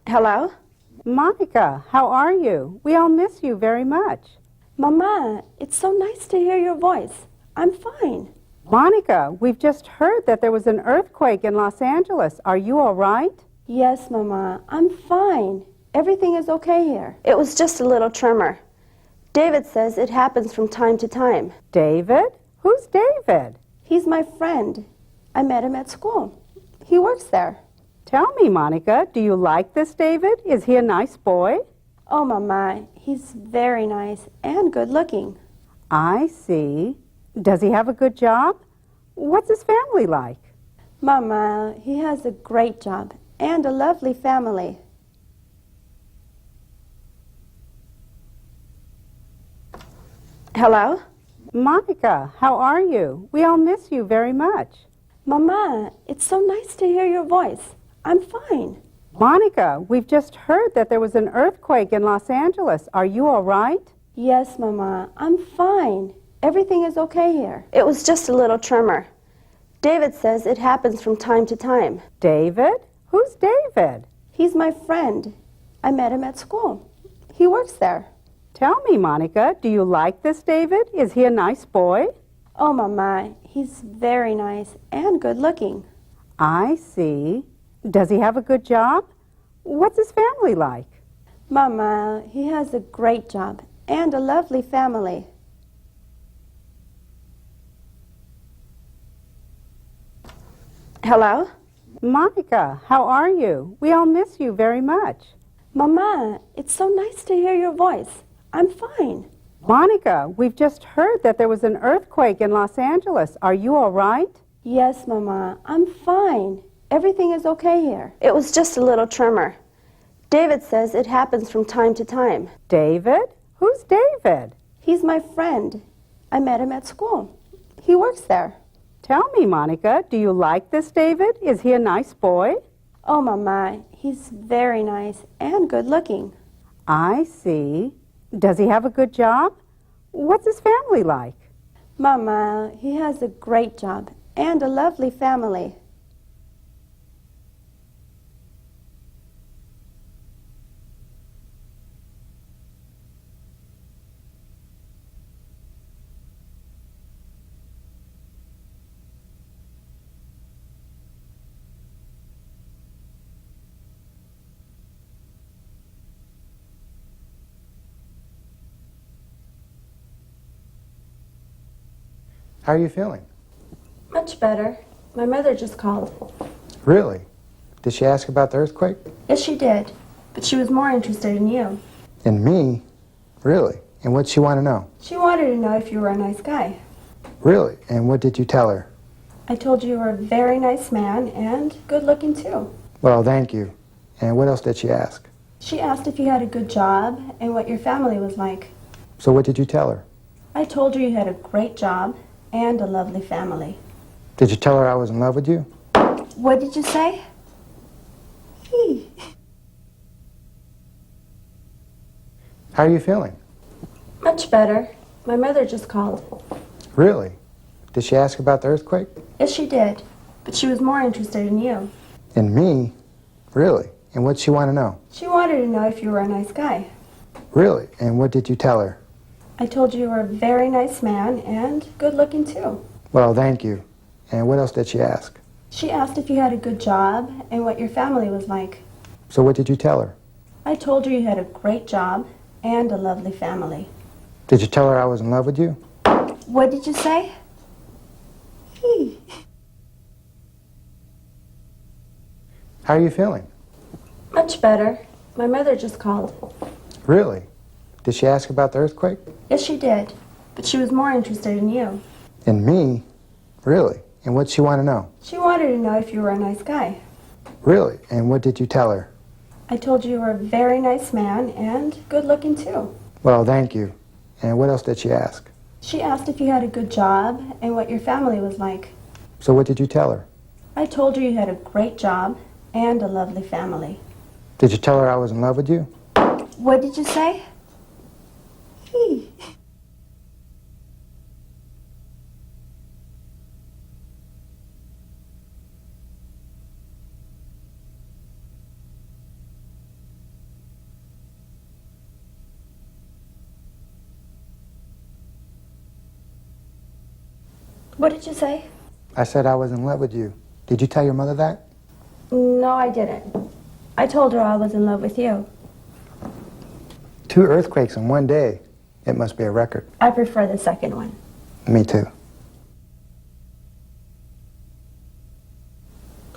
Hello? Monica, how are you? We all miss you very much. Mama, it's so nice to hear your voice. I'm fine. Monica, we've just heard that there was an earthquake in Los Angeles. Are you all right? Yes, Mama, I'm fine. Everything is okay here. It was just a little tremor. David says it happens from time to time. David? Who's David? He's my friend. I met him at school. He works there. Tell me, Monica, do you like this David? Is he a nice boy? Oh, Mama, he's very nice and good looking. I see. Does he have a good job? What's his family like? Mama, he has a great job and a lovely family. Hello? Monica, how are you? We all miss you very much. Mama, it's so nice to hear your voice. I'm fine. Monica, we've just heard that there was an earthquake in Los Angeles. Are you all right? Yes, Mama, I'm fine. Everything is okay here. It was just a little tremor. David says it happens from time to time. David? Who's David? He's my friend. I met him at school. He works there. Tell me, Monica, do you like this David? Is he a nice boy? Oh, Mama, he's very nice and good looking. I see. Does he have a good job? What's his family like? Mama, he has a great job and a lovely family. Hello? Monica, how are you? We all miss you very much. Mama, it's so nice to hear your voice. I'm fine. Monica, we've just heard that there was an earthquake in Los Angeles. Are you all right? Yes, Mama, I'm fine. Everything is okay here. It was just a little tremor. David says it happens from time to time. David? Who's David? He's my friend. I met him at school. He works there. Tell me, Monica, do you like this David? Is he a nice boy? Oh, Mama, he's very nice and good looking. I see. Does he have a good job? What's his family like? Mama, he has a great job and a lovely family. How are you feeling? Much better. My mother just called. Really? Did she ask about the earthquake? Yes, she did. But she was more interested in you. In me? Really? And what'd she want to know? She wanted to know if you were a nice guy. Really? And what did you tell her? I told you were a very nice man and good looking too. Well, thank you. And what else did she ask? She asked if you had a good job and what your family was like. So what did you tell her? I told her you had a great job and a lovely family. Did you tell her I was in love with you? What did you say? How are you feeling? Much better. My mother just called. Really? Did she ask about the earthquake? Yes, she did. But she was more interested in you. In me? Really? And what'd she want to know? She wanted to know if you were a nice guy. Really? And what did you tell her? I told you were a very nice man and good looking too. Well, thank you. And what else did she ask? She asked if you had a good job and what your family was like. So what did you tell her? I told her you had a great job and a lovely family. Did you tell her I was in love with you? What did you say? How are you feeling? Much better. My mother just called. Really? Did she ask about the earthquake? Yes, she did. But she was more interested in you. In me? Really? And what'd she want to know? She wanted to know if you were a nice guy. Really? And what did you tell her? I told you were a very nice man and good looking too. Well, thank you. And what else did she ask? She asked if you had a good job and what your family was like. So what did you tell her? I told her you had a great job and a lovely family. Did you tell her I was in love with you? What did you say? What did you say? I said I was in love with you. Did you tell your mother that? No, I didn't. I told her I was in love with you. 2 earthquakes in one day. It must be a record. I prefer the second one. Me too.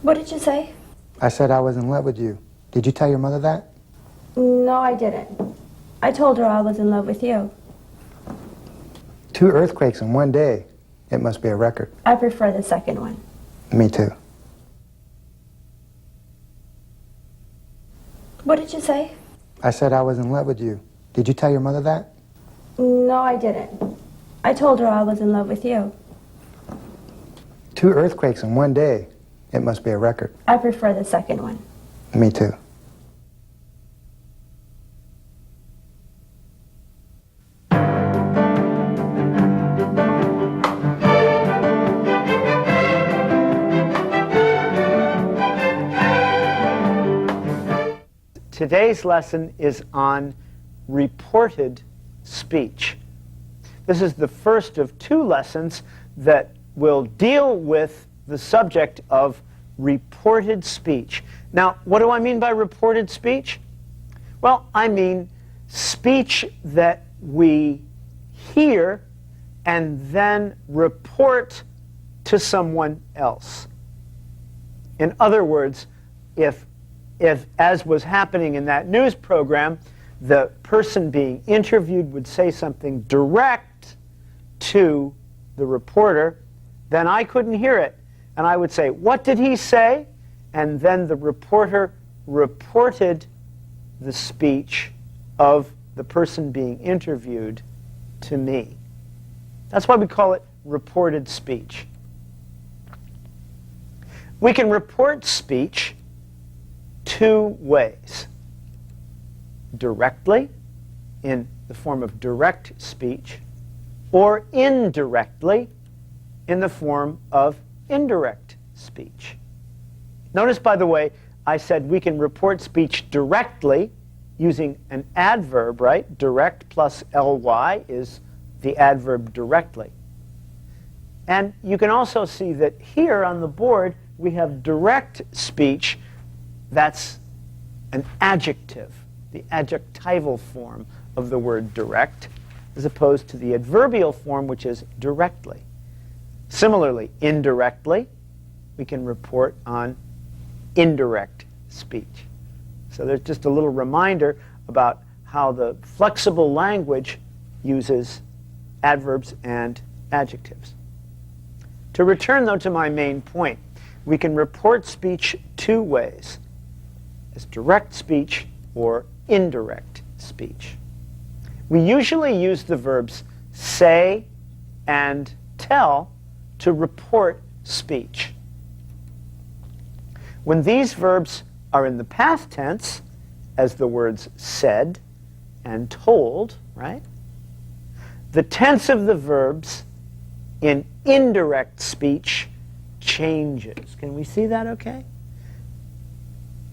What did you say? I said I was in love with you. Did you tell your mother that? No, I didn't. I told her I was in love with you. 2 earthquakes in one day. It must be a record. I prefer the second one. Me too. What did you say? I said I was in love with you. Did you tell your mother that? No, I didn't. I told her I was in love with you. 2 earthquakes in one day. It must be a record. I prefer the second one. Me too. Today's lesson is on reported speech. This is the first of 2 lessons that will deal with the subject of reported speech. Now, what do I mean by reported speech? Well, I mean speech that we hear and then report to someone else. In other words, if as was happening in that news program, the person being interviewed would say something direct to the reporter, then I couldn't hear it. And I would say, "What did he say?" And then the reporter reported the speech of the person being interviewed to me. That's why we call it reported speech. We can report speech 2 ways. Directly, in the form of direct speech, or indirectly, in the form of indirect speech. Notice, by the way, I said we can report speech directly using an adverb, right? Direct plus ly is the adverb directly. And you can also see that here on the board we have direct speech. That's an adjective, the adjectival form of the word direct, as opposed to the adverbial form, which is directly. Similarly, indirectly, we can report on indirect speech. So there's just a little reminder about how the flexible language uses adverbs and adjectives. To return, though, to my main point, we can report speech 2 ways, as direct speech or indirect speech. We usually use the verbs say and tell to report speech. When these verbs are in the past tense, as the words said and told, right? The tense of the verbs in indirect speech changes. Can we see that okay?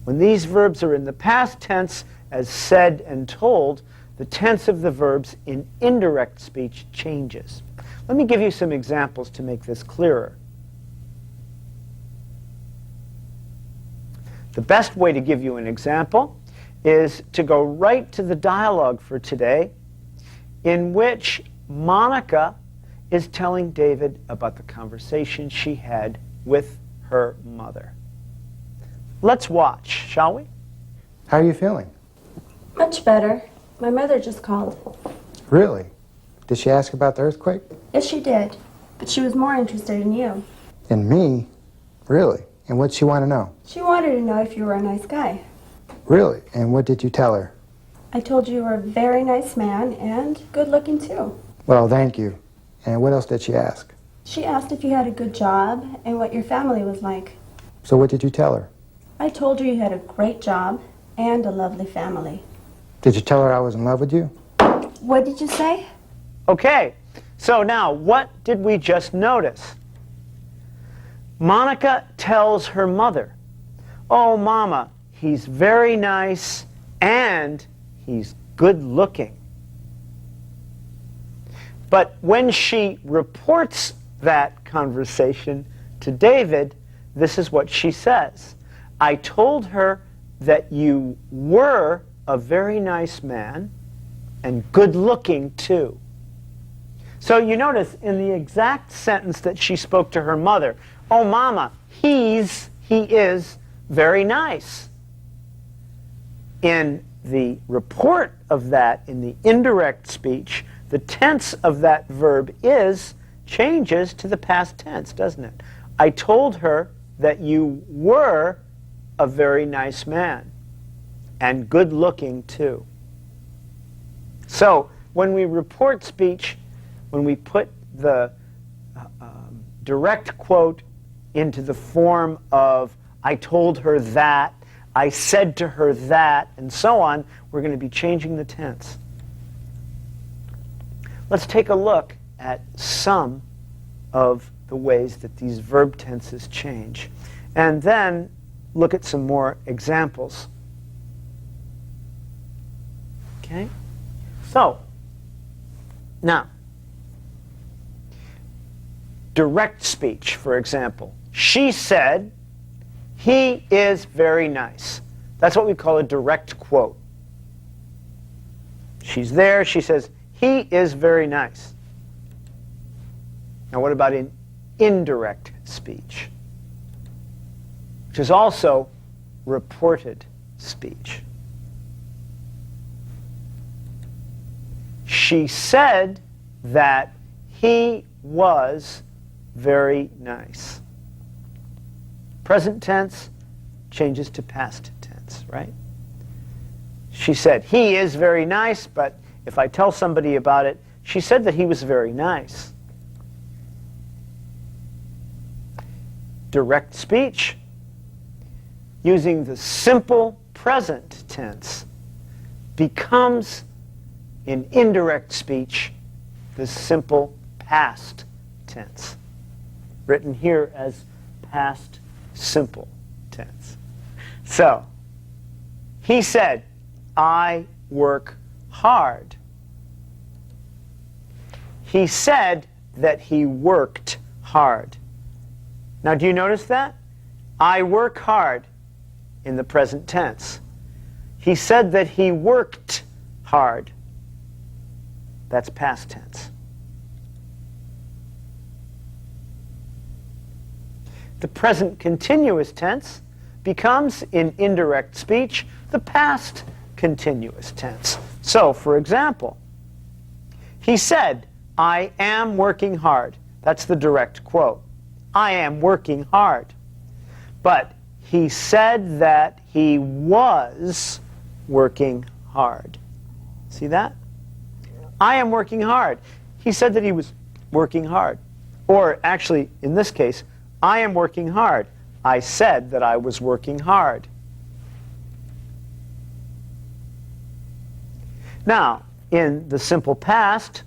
When these verbs are in the past tense, as said and told, the tense of the verbs in indirect speech changes. Let me give you some examples to make this clearer. The best way to give you an example is to go right to the dialogue for today, in which Monica is telling David about the conversation she had with her mother. Let's watch, shall we? How are you feeling? Much better. My mother just called. Really? Did she ask about the earthquake? Yes, she did. But she was more interested in you. In me? Really? And what'd she want to know? She wanted to know if you were a nice guy. Really? And what did you tell her? I told you were a very nice man and good looking too. Well, thank you. And what else did she ask? She asked if you had a good job and what your family was like. So what did you tell her? I told her you had a great job and a lovely family. Did you tell her I was in love with you? What did you say? Okay, so now what did we just notice? Monica tells her mother, "Oh, Mama, he's very nice and he's good looking." But when she reports that conversation to David, this is what she says. I told her that you were a very nice man and good looking too. So you notice in the exact sentence that she spoke to her mother, oh mama, he is very nice. In the report of that, in the indirect speech, the tense of that verb is changes to the past tense, doesn't it? I told her that you were a very nice man and good looking too. So when we report speech, when we put the direct quote into the form of I told her that, I said to her that, and so on, we're going to be changing the tense. Let's take a look at some of the ways that these verb tenses change, and then look at some more examples. Okay? So, now, direct speech, for example. She said, he is very nice. That's what we call a direct quote. She's there, she says, he is very nice. Now what about in indirect speech, which is also reported speech? She said that he was very nice. Present tense changes to past tense, right? She said, he is very nice, but if I tell somebody about it, she said that he was very nice. Direct speech, using the simple present tense, becomes, in indirect speech, the simple past tense, written here as past simple tense. So, he said, I work hard. He said that he worked hard. Now, do you notice that? I work hard in the present tense. He said that he worked hard. That's past tense. The present continuous tense becomes, in indirect speech, the past continuous tense. So, for example, he said, I am working hard. That's the direct quote. I am working hard. But he said that he was working hard. See that? I am working hard. He said that he was working hard. Or actually, in this case, I am working hard. I said that I was working hard. Now, in the simple past,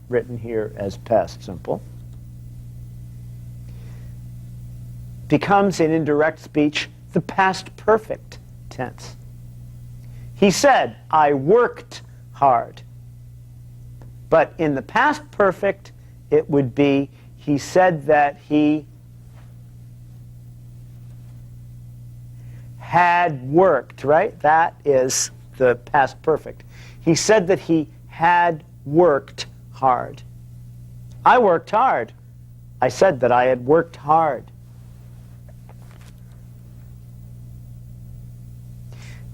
written here as past simple, becomes in indirect speech the past perfect tense. He said, I worked hard. But in the past perfect, it would be, he said that he had worked, right? That is the past perfect. He said that he had worked hard. I worked hard. I said that I had worked hard.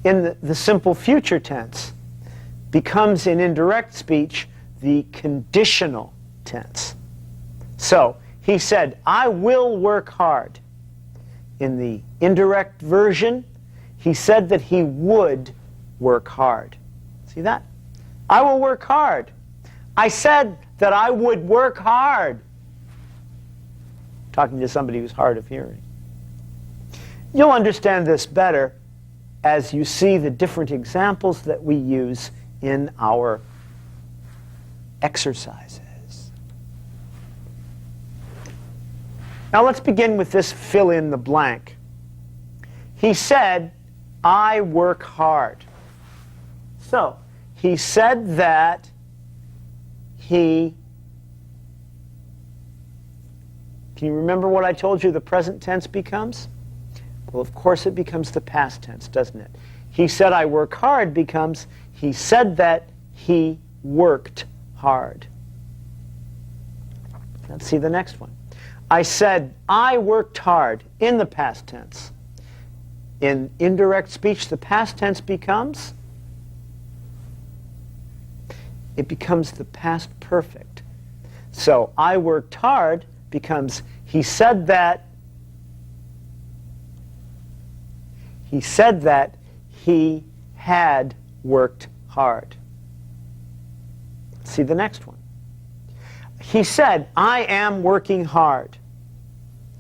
In the simple future tense, becomes in indirect speech the conditional tense. So, he said, I will work hard. In the indirect version, he said that he would work hard. See that? I will work hard. I said that I would work hard. Talking to somebody who's hard of hearing. You'll understand this better as you see the different examples that we use in our exercises. Now let's begin with this fill in the blank. He said, I work hard. So, he said that he Can you remember what I told you the present tense becomes? Well, of course it becomes the past tense, doesn't it? He said I work hard becomes he said that he worked hard. Let's see the next one. I said I worked hard in the past tense. In indirect speech, the past tense becomes? It becomes the past perfect. So I worked hard becomes he said that he had worked hard. See the next one. He said, I am working hard.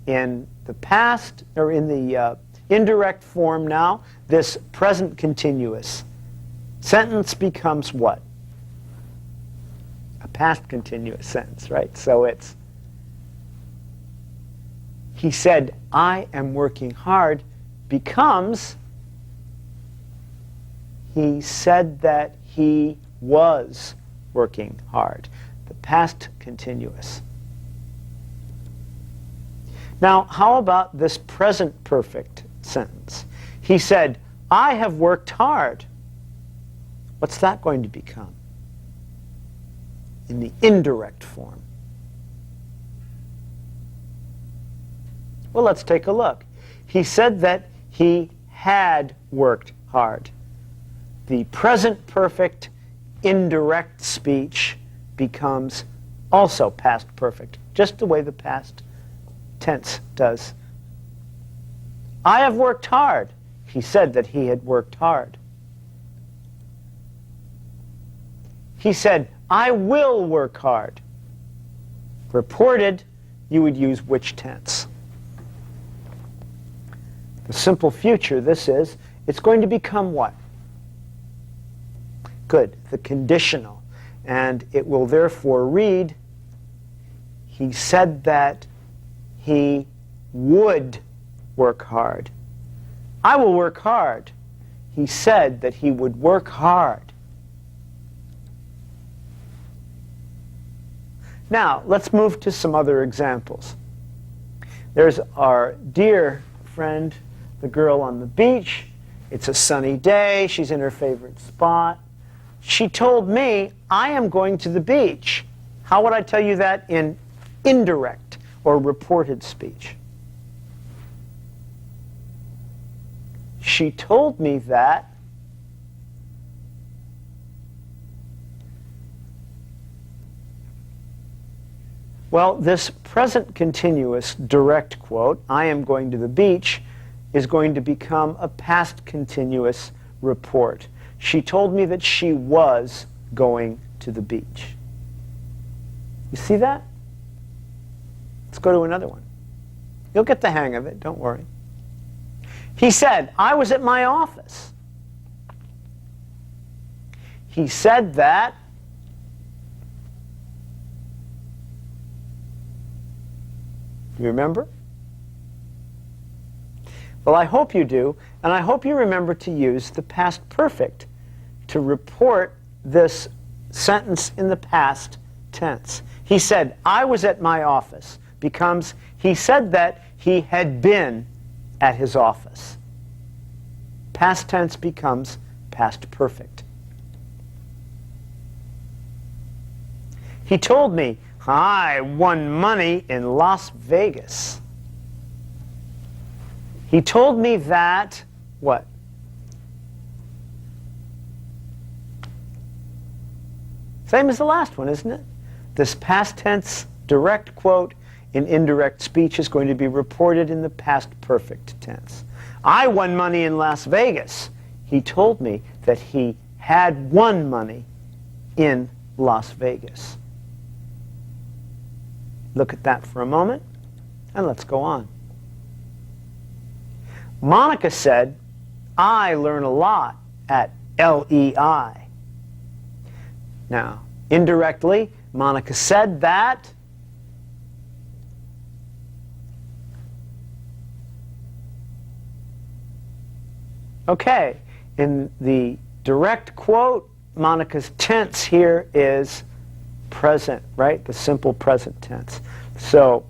In the past, or in the indirect form now, this present continuous sentence becomes what? A past continuous sentence, right? So it's, he said, I am working hard becomes he said that he was working hard. The past continuous. Now, how about this present perfect sentence? He said, I have worked hard. What's that going to become? In the indirect form. Well, let's take a look. He said that he had worked hard. The present perfect indirect speech becomes also past perfect, just the way the past tense does. I have worked hard. He said that he had worked hard. He said, I will work hard. Reported, you would use which tense? The simple future, this is, it's going to become what? Good, the conditional. And it will therefore read, he said that he would work hard. I will work hard. He said that he would work hard. Now, let's move to some other examples. There's our dear friend, the girl on the beach. It's a sunny day. She's in her favorite spot. She told me, I am going to the beach. How would I tell you that in indirect or reported speech? She told me that well, this present continuous direct quote, I am going to the beach, is going to become a past continuous report. She told me that she was going to the beach. You see that? Let's go to another one. You'll get the hang of it, don't worry. He said, I was at my office. He said that you remember? Well, I hope you do, and I hope you remember to use the past perfect to report this sentence in the past tense. He said, I was at my office, becomes he said that he had been at his office. Past tense becomes past perfect. He told me, I won money in Las Vegas. He told me that, what? Same as the last one, isn't it? This past tense direct quote in indirect speech is going to be reported in the past perfect tense. I won money in Las Vegas. He told me that he had won money in Las Vegas. Look at that for a moment, and let's go on. Monica said, I learn a lot at LEI. Now, indirectly, Monica said that okay, in the direct quote, Monica's tense here is present, right? The simple present tense. So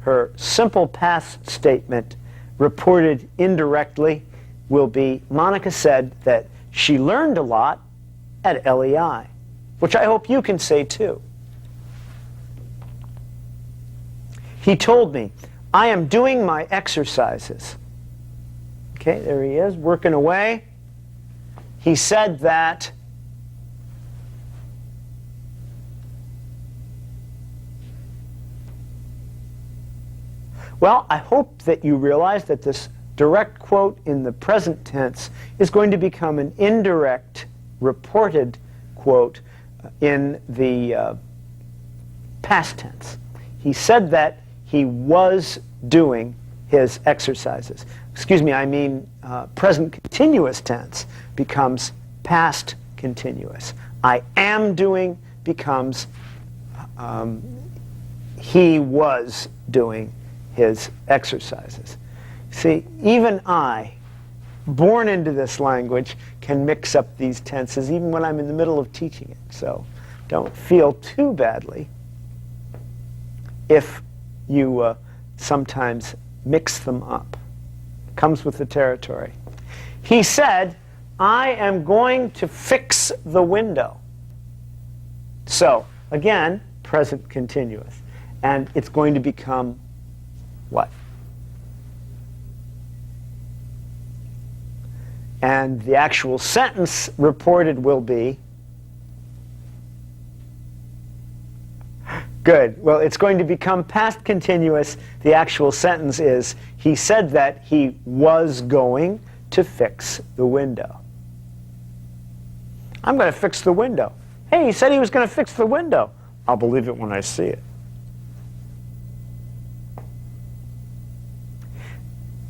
her simple past statement reported indirectly will be, Monica said that she learned a lot at LEI, which I hope you can say too. He told me, I am doing my exercises. Okay, there he is, working away. He said that well, I hope that you realize that this direct quote in the present tense is going to become an indirect reported quote in the past tense. He said that he was doing his exercises. Excuse me, I mean present continuous tense becomes past continuous. I am doing becomes he was doing his exercises. See, even I, born into this language, can mix up these tenses even when I'm in the middle of teaching it. So don't feel too badly if you sometimes mix them up. Comes with the territory. He said, I am going to fix the window. So, again, present continuous. And it's going to become what? And the actual sentence reported will be, good. Well, it's going to become past continuous. The actual sentence is, he said that he was going to fix the window. I'm going to fix the window. Hey, he said he was going to fix the window. I'll believe it when I see it.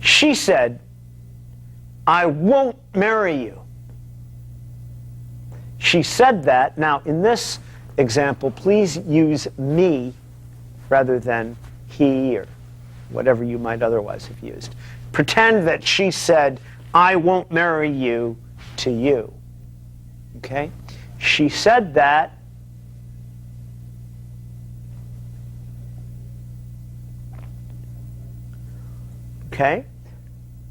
She said, I won't marry you. She said that. Now, in this example, please use me rather than he or whatever you might otherwise have used. Pretend that she said, I won't marry you to you. Okay? She said that. Okay?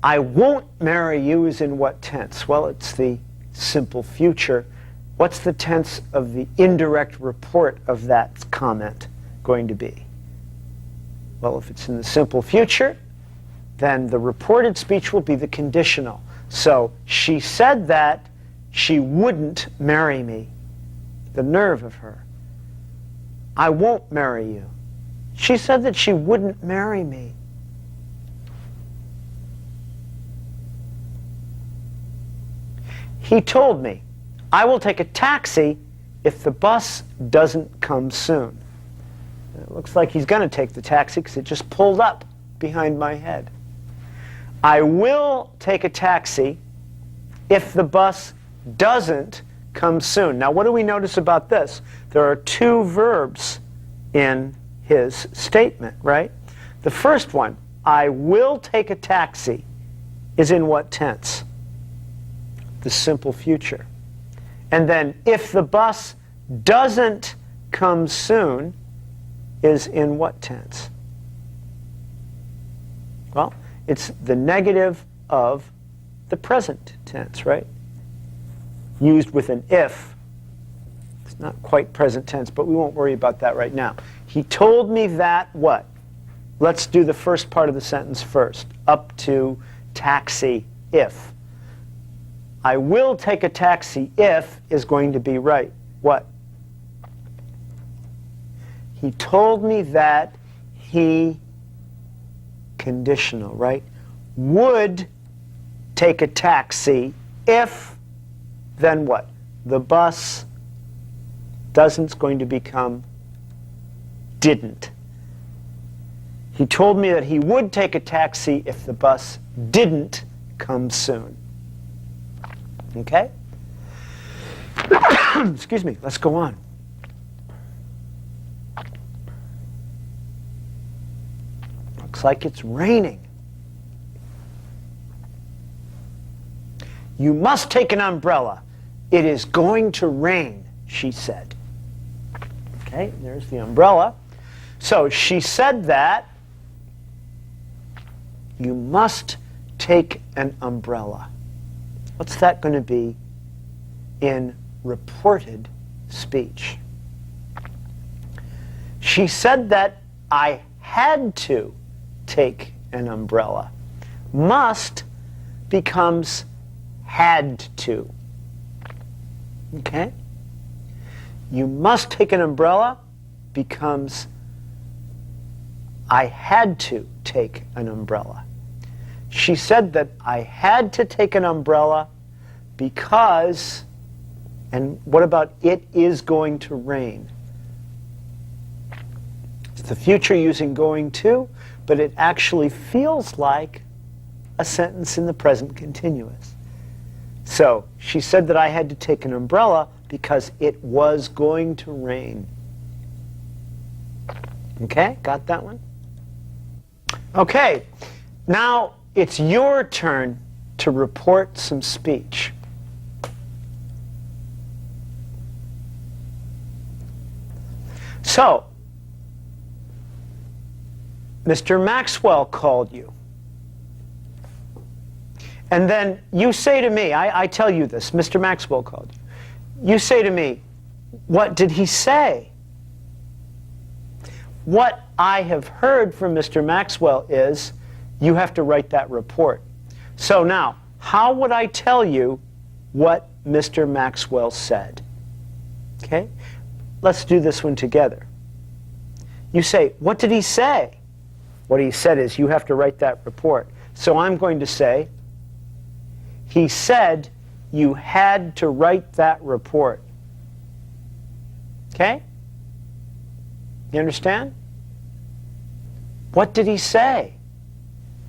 I won't marry you is in what tense? Well, it's the simple future. What's the tense of the indirect report of that comment going to be? Well, if it's in the simple future, then the reported speech will be the conditional. So she said that she wouldn't marry me. The nerve of her. I won't marry you. She said that she wouldn't marry me. He told me, I will take a taxi if the bus doesn't come soon. It looks like he's going to take the taxi because it just pulled up behind my head. I will take a taxi if the bus doesn't come soon. Now, what do we notice about this? There are two verbs in his statement, right? The first one, I will take a taxi, is in what tense? The simple future. And then, if the bus doesn't come soon, is in what tense? Well, it's the negative of the present tense, right? Used with an if. It's not quite present tense, but we won't worry about that right now. He told me that what? Let's do the first part of the sentence first. Up to taxi if. I will take a taxi if is going to be right. What? He told me that he, conditional, right, would take a taxi if, then what? The bus doesn't's going to become didn't. He told me that he would take a taxi if the bus didn't come soon. Okay? Excuse me, let's go on. Looks like it's raining. You must take an umbrella. It is going to rain, she said. Okay, there's the umbrella. So she said that. You must take an umbrella. What's that going to be in reported speech? She said that I had to take an umbrella. Must becomes had to. Okay? You must take an umbrella becomes I had to take an umbrella. She said that I had to take an umbrella because, and what about it is going to rain? It's the future using going to, but it actually feels like a sentence in the present continuous. So she said that I had to take an umbrella because it was going to rain. Okay, got that one? Okay, now it's your turn to report some speech. So, Mr. Maxwell called you. And then you say to me, I tell you this, Mr. Maxwell called you. You say to me, what did he say? What I have heard from Mr. Maxwell is, you have to write that report. So now, how would I tell you what Mr. Maxwell said? Okay? Let's do this one together. You say, what did he say? What he said is, you have to write that report. So I'm going to say, he said you had to write that report. Okay? You understand? What did he say?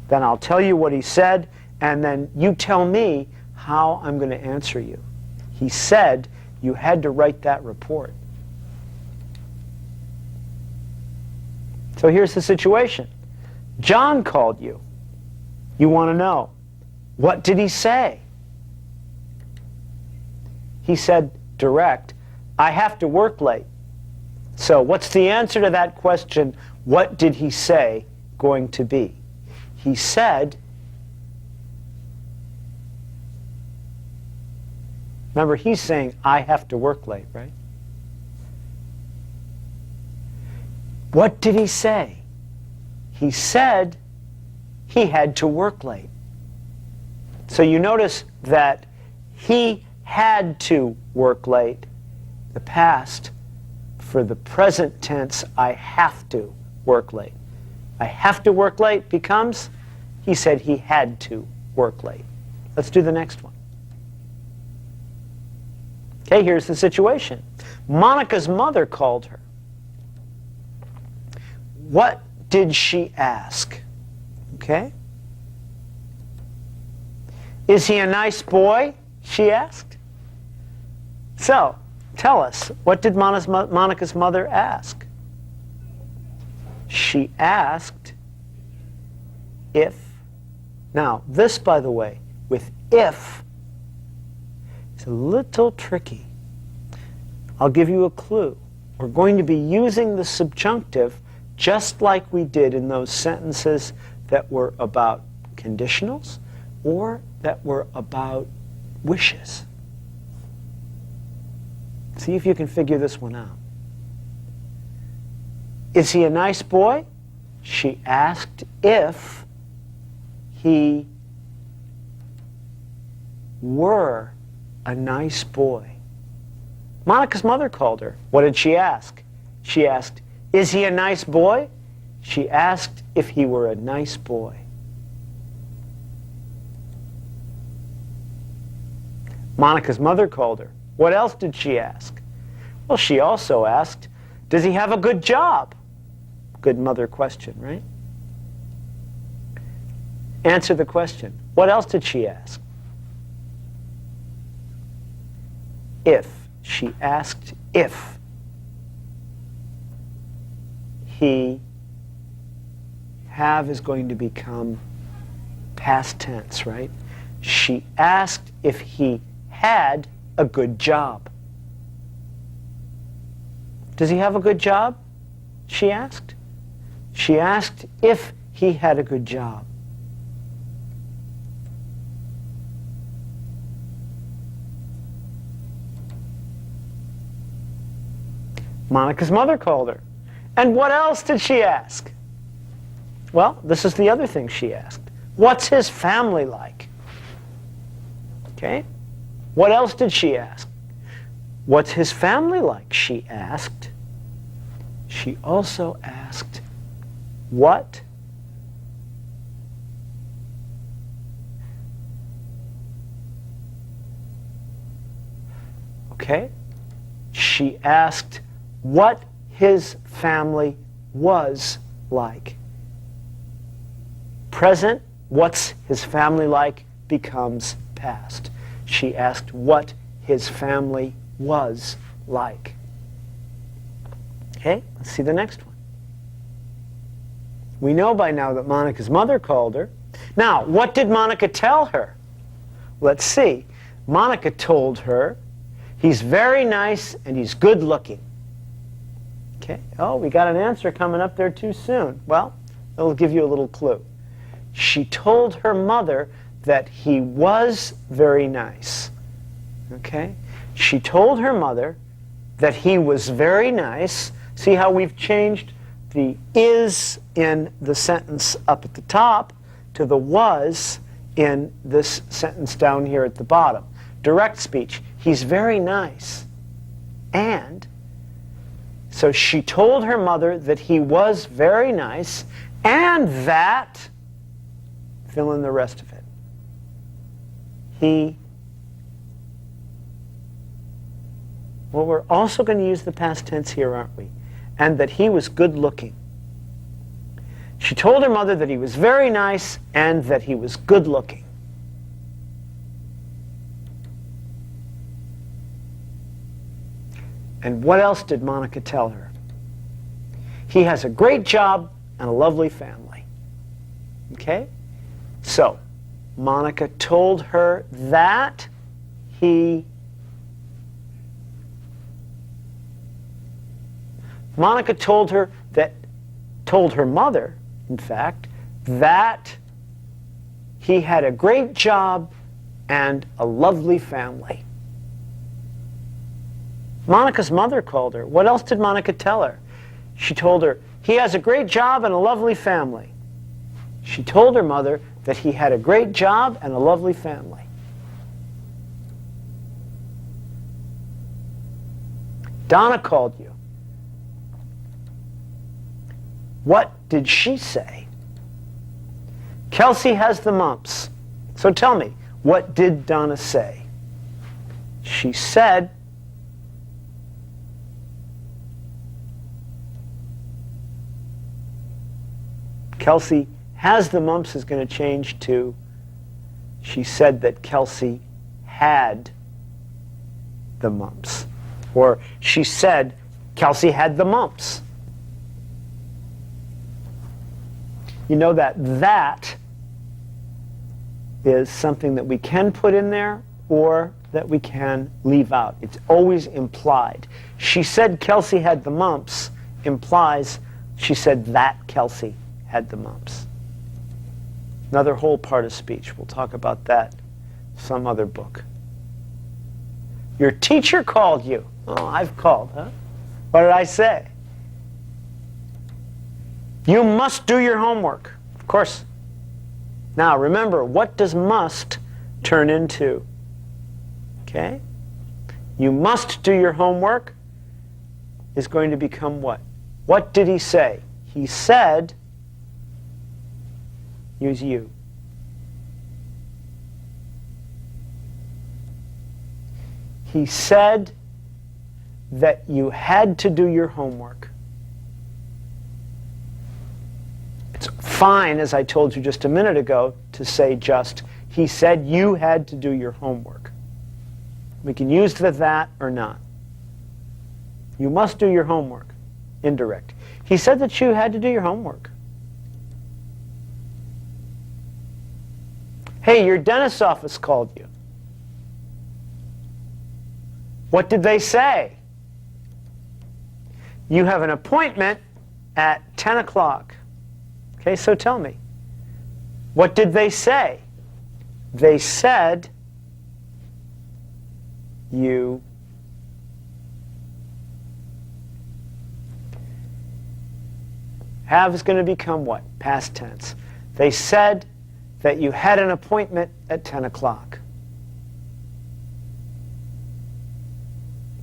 Then I'll tell you what he said, and then you tell me how I'm going to answer you. He said you had to write that report. So here's the situation. John called you. You want to know, what did he say? He said, direct, I have to work late. So what's the answer to that question, what did he say, going to be? He said, remember he's saying, I have to work late, right? What did he say? He said he had to work late. So you notice that he had to work late, the past. For the present tense, I have to work late. I have to work late becomes, he said he had to work late. Let's do the next one. Okay, here's the situation. Monica's mother called her. What did she ask? Okay? Is he a nice boy? She asked. So, tell us, what did Monica's mother ask? She asked if. Now, this, by the way, with if, is a little tricky. I'll give you a clue. We're going to be using the subjunctive just like we did in those sentences that were about conditionals or that were about wishes. See if you can figure this one out. Is he a nice boy? She asked if he were a nice boy. Monica's mother called her. What did she ask? She asked, is he a nice boy? She asked if he were a nice boy. Monica's mother called her. What else did she ask? Well, she also asked, does he have a good job? Good mother question, right? Answer the question. What else did she ask? If. She asked if he have is going to become past tense, right? She asked if he had a good job. Does he have a good job? She asked. She asked if he had a good job. Monica's mother called her. And what else did she ask? Well, this is the other thing she asked. What's his family like? Okay? What else did she ask? What's his family like? She asked. She also asked, what? Okay? She asked what his family was like. Present, what's his family like, becomes past. She asked what his family was like. Okay, let's see the next one. We know by now that Monica's mother called her. Now, what did Monica tell her? Let's see. Monica told her he's very nice and he's good looking. Okay, oh, we got an answer coming up there too soon. Well, it'll give you a little clue. She told her mother that he was very nice. Okay? She told her mother that he was very nice. See how we've changed the is in the sentence up at the top to the was in this sentence down here at the bottom. Direct speech. He's very nice. And so she told her mother that he was very nice and that, fill in the rest of it. Well, we're also going to use the past tense here, aren't we? And that he was good looking. She told her mother that he was very nice and that he was good looking. And what else did Monica tell her? He has a great job and a lovely family. Okay? So, Monica told her that Monica told her told her mother, in fact, that he had a great job and a lovely family. Monica's mother called her. What else did Monica tell her? She told her, he has a great job and a lovely family. She told her mother that he had a great job and a lovely family. Donna called you. What did she say? Kelsey has the mumps. So tell me, what did Donna say? She said, Kelsey has the mumps is going to change to, she said that Kelsey had the mumps. Or she said Kelsey had the mumps. You know that is something that we can put in there or that we can leave out. It's always implied. She said Kelsey had the mumps implies she said that Kelsey had the mumps. Another whole part of speech. We'll talk about that some other book. Your teacher called you. Oh, I've called, huh? What did I say? You must do your homework. Of course. Now, remember, what does must turn into? Okay? You must do your homework is going to become what? What did he say? He said, use you. He said that you had to do your homework. It's fine, as I told you just a minute ago, to say just, he said you had to do your homework. We can use that or not. You must do your homework. Indirect. He said that you had to do your homework. Hey, your dentist's office called you. What did they say? You have an appointment at 10 o'clock. Okay, so tell me. What did they say? They said Have is going to become what? Past tense. They said that you had an appointment at 10 o'clock.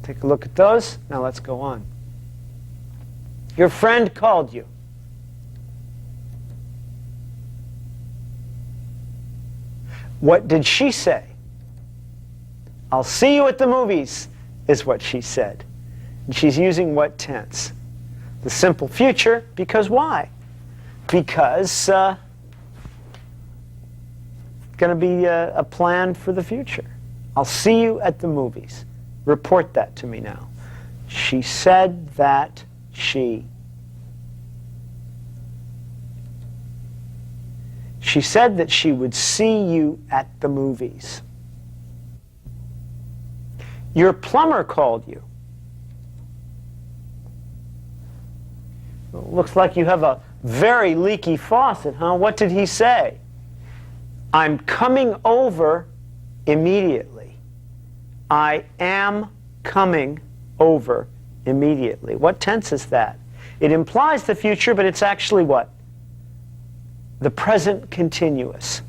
Take a look at those. Now let's go on. Your friend called you. What did she say? I'll see you at the movies, is what she said. And she's using what tense? The simple future, because why? Because it's going to be a plan for the future. I'll see you at the movies. Report that to me now. She said that she said that she would see you at the movies. Your plumber called you. Well, looks like you have a very leaky faucet, huh? What did he say? I'm coming over immediately. I am coming over immediately. What tense is that? It implies the future, but it's actually what? The present continuous.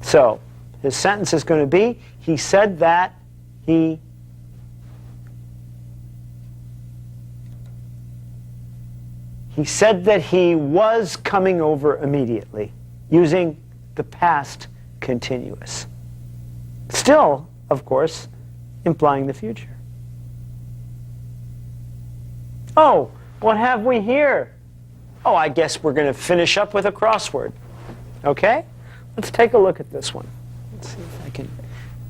So his sentence is going to be, he said that he said that he was coming over immediately, using the past continuous. Still, of course, implying the future. Oh, what have we here? Oh, I guess we're going to finish up with a crossword. Okay? Let's take a look at this one. Let's see if I can...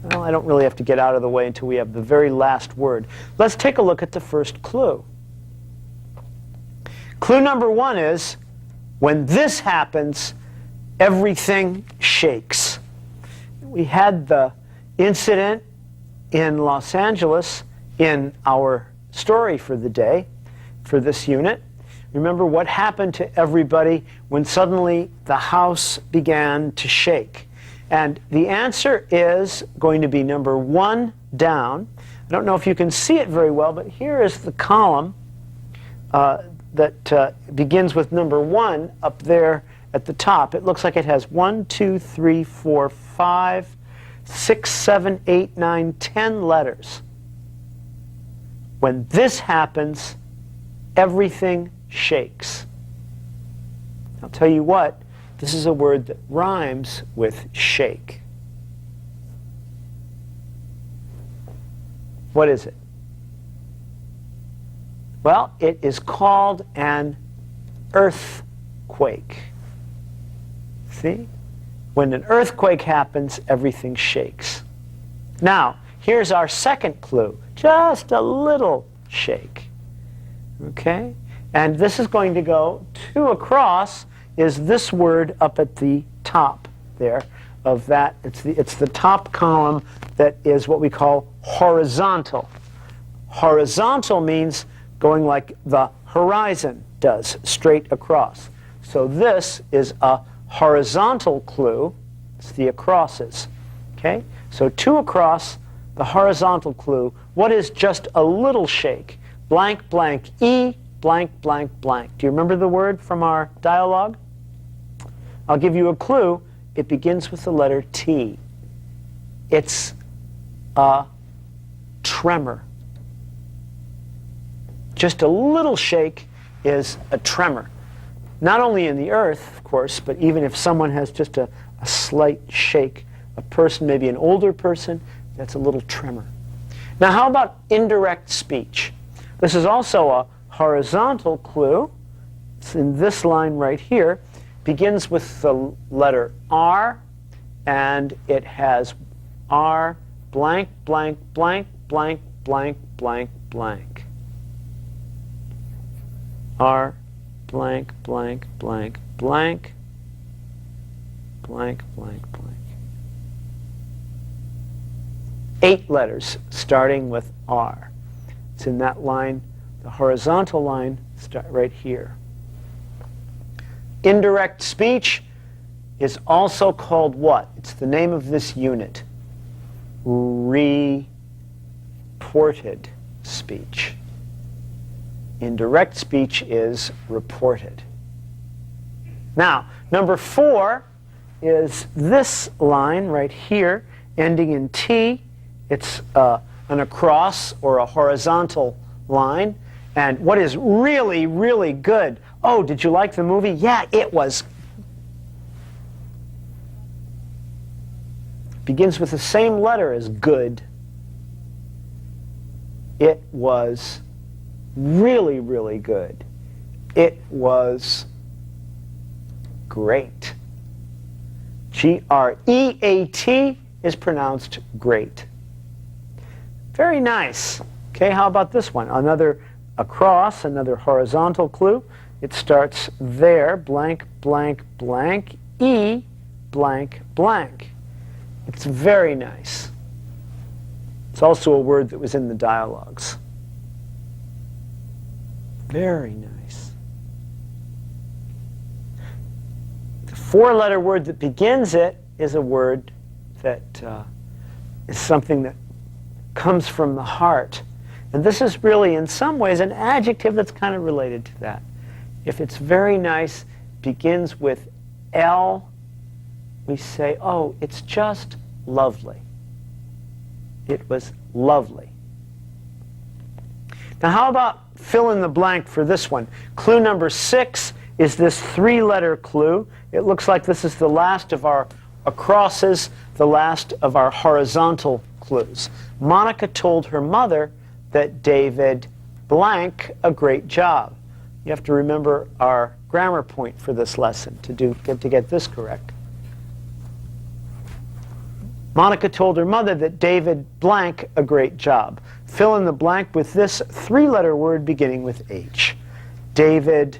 Well, I don't really have to get out of the way until we have the very last word. Let's take a look at the first clue. Clue number 1 is, when this happens, everything shakes. We had the incident in Los Angeles in our story for the day, for this unit. Remember what happened to everybody when suddenly the house began to shake. And the answer is going to be number 1 down. I don't know if you can see it very well, but here is the column that begins with number 1 up there at the top. It looks like it has 1, 2, 3, 4, 5, 6, 7, 8, 9, 10 letters. When this happens, everything shakes. I'll tell you what, this is a word that rhymes with shake. What is it? Well, it is called an earthquake. See? When an earthquake happens, everything shakes. Now, here's our second clue. Just a little shake. Okay? And this is going to go 2 across is this word up at the top there of that. It's the top column that is what we call horizontal. Horizontal means going like the horizon does, straight across. So this is a horizontal clue. It's the acrosses. Okay? So 2 across, the horizontal clue. What is just a little shake? Blank, blank, E, blank, blank, blank. Do you remember the word from our dialogue? I'll give you a clue. It begins with the letter T. It's a tremor. Just a little shake is a tremor. Not only in the earth, of course, but even if someone has just a slight shake, a person, maybe an older person, that's a little tremor. Now, how about indirect speech? This is also a horizontal clue. It's in this line right here. Begins with the letter R, and it has R blank, blank, blank, blank, blank, blank, blank. R blank, blank, blank, blank, blank, blank, blank. 8 letters starting with R. It's in that line, the horizontal line, right here. Indirect speech is also called what? It's the name of this unit. Reported speech. Indirect speech is reported. Now, number 4 is this line right here, ending in T. It's an across or a horizontal line. And what is really, really good? Oh, did you like the movie? Yeah, it was. Begins with the same letter as good. It was really, really good. It was great. G-R-E-A-T is pronounced great. Very nice. Okay, how about this one? Another across, another horizontal clue. It starts there, blank, blank, blank, E, blank, blank. It's very nice. It's also a word that was in the dialogues. Very nice. The 4-letter word that begins it is a word that is something that comes from the heart. And this is really, in some ways, an adjective that's kind of related to that. If it's very nice, begins with L, we say, oh, it's just lovely. It was lovely. Now, how about fill in the blank for this one? Clue number 6 is this 3-letter clue. It looks like this is the last of our acrosses, the last of our horizontal clues. Monica told her mother that David blank a great job. You have to remember our grammar point for this lesson to get this correct. Monica told her mother that David blank a great job. Fill in the blank with this 3-letter word beginning with H. David.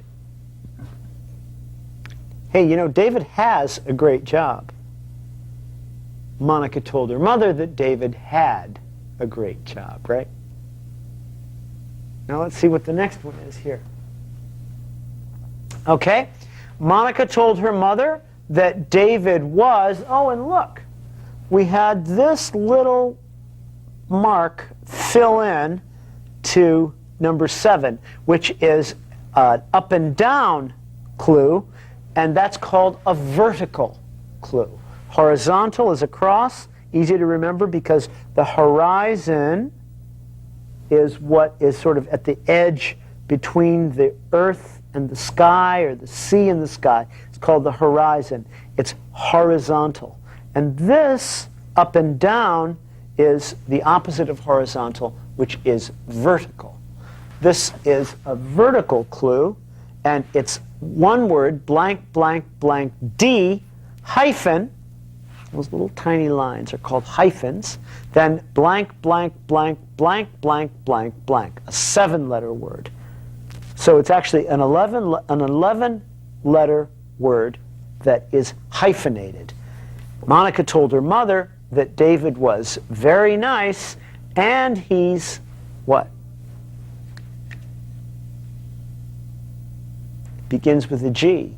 Hey, you know, David has a great job. Monica told her mother that David had a great job, right? Now let's see what the next one is here. Okay, Monica told her mother that David was, oh, and look, we had this little mark fill in to number 7, which is an up and down clue, and that's called a vertical clue. Horizontal is across, easy to remember because the horizon is what is sort of at the edge between the earth and the sky, or the sea and the sky. It's called the horizon. It's horizontal. And this up and down is the opposite of horizontal, which is vertical. This is a vertical clue, and it's one word, blank, blank, blank, D, hyphen. Those little tiny lines are called hyphens. Then blank, blank, blank, blank, blank, blank, blank, a 7-letter word. So it's actually an 11-letter word that is hyphenated. Monica told her mother that David was very nice, and he's what? Begins with a G.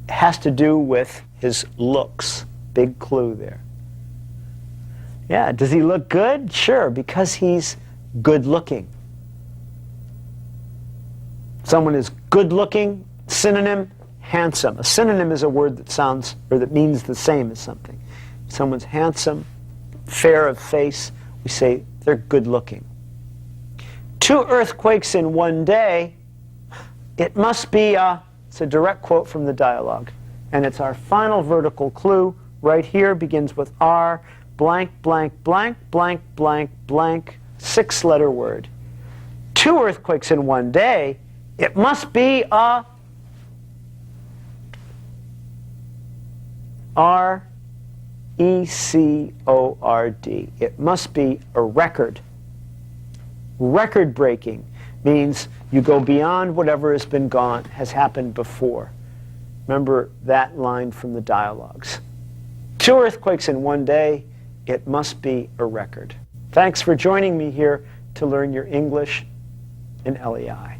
Has to do with his looks. Big clue there. Yeah, does he look good? Sure, because he's good looking. Someone is good looking, synonym, handsome. A synonym is a word that sounds, or that means the same as something. If someone's handsome, fair of face, we say they're good looking. 2 earthquakes in one day. It must be it's a direct quote from the dialogue. And it's our final vertical clue right here, begins with R, blank, blank, blank, blank, blank, blank, 6-letter word. 2 earthquakes in one day. It must be a R-E-C-O-R-D. It must be a record. Record-breaking means you go beyond whatever has happened before. Remember that line from the dialogues. 2 earthquakes in one day. It must be a record. Thanks for joining me here to learn your English in LEI.